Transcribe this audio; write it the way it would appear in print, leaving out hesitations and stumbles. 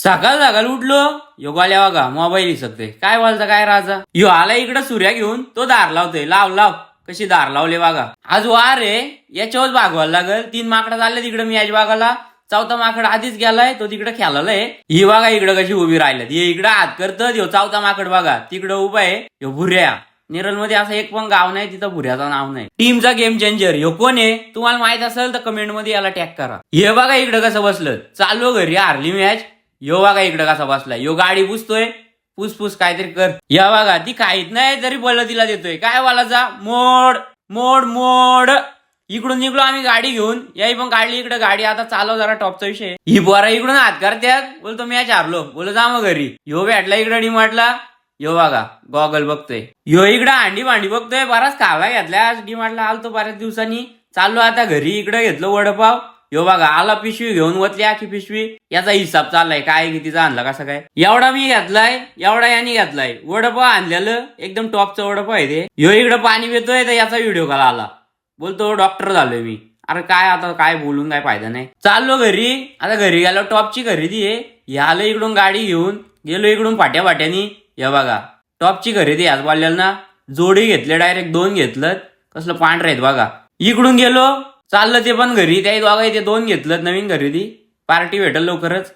सकाळ सकाळ उठलो यो आल्या बघा मोबाईल हिसकते काय बोलता काय राजा यो आला इकडं सूर्या घेऊन तो दार लावतोय लाव लाव कशी दार लावले बघा आज वार आहे याच्यावर भागवायला लागल 3 माकडं चालले तिकडे मी आज बागाला चौथा माकड आधीच गेलाय तो तिकडे खेळालाय ही बघा इकडे कशी उभी राहिल्यात हे इकडे हात करतात ह्यो चौथा माकड बघा तिकडे उभा आहे ह्यो भुऱ्या नेरल मध्ये असं एक पण गाव नाही तिथं भुऱ्याचं नाव नाही टीमचा गेम चेंजर ह्यो कोण आहे तुम्हाला माहित असेल तर कमेंट मध्ये याला टॅग करा हे बघा इकडे कसं बसलं चाललो घरी हारली मॅच यो बघा इकडे कसा बसलाय यो गाडी पुसतोय पुसपुस काहीतरी कर या बघा ती काहीत नाही तरी बोललं तिला देतोय काय बोलायचा मोड मोड मोड इकडून निघलो आम्ही गाडी घेऊन याही पण काढली इकडे गाडी आता चालव जरा टॉपचा विषय ही बोरा इकडून हात करत्यात बोलतो मॅच हारलो बोल जा मग घरी यो भेटला इकडे डिमार्टला यो बघा गॉगल बघतोय यो इकडे अंडी भांडी बघतोय बराच खावा घेतलाय आज डिमार्टला आलतो बऱ्याच दिवसांनी चाललो आता घरी इकडे घेतलं वडपाव यो बघा आला पिशवी घेऊन वतली आखी पिशवी याचा हिसाब चाललाय काय कितीचा आणला कसा काय एवढा मी घेतलाय एवढा यांनी घेतलाय वडपाव आणलेलं एकदम टॉपचं वडपाव आहे ते यो इकडे पाणी पितोय तर याचा व्हिडिओ कॉल आला बोलतो डॉक्टर झालोय मी अरे काय आता काय बोलून काय फायदा नाही चाललो घरी आता घरी गेलो टॉपची खरेदी आहे आलो इकडून गाडी घेऊन गेलो इकडून फाट्या फाट्यानी या बघा टॉपची खरेदी आज बोललेलं ना जोडी घेतले डायरेक्ट 2 घेतलं कसलं पांढरे आहेत बघा इकडून गेलो चाललं ते पण घरी त्या दोघा ते 2 घेतलं नवीन खरेदी पार्टी भेटल लवकरच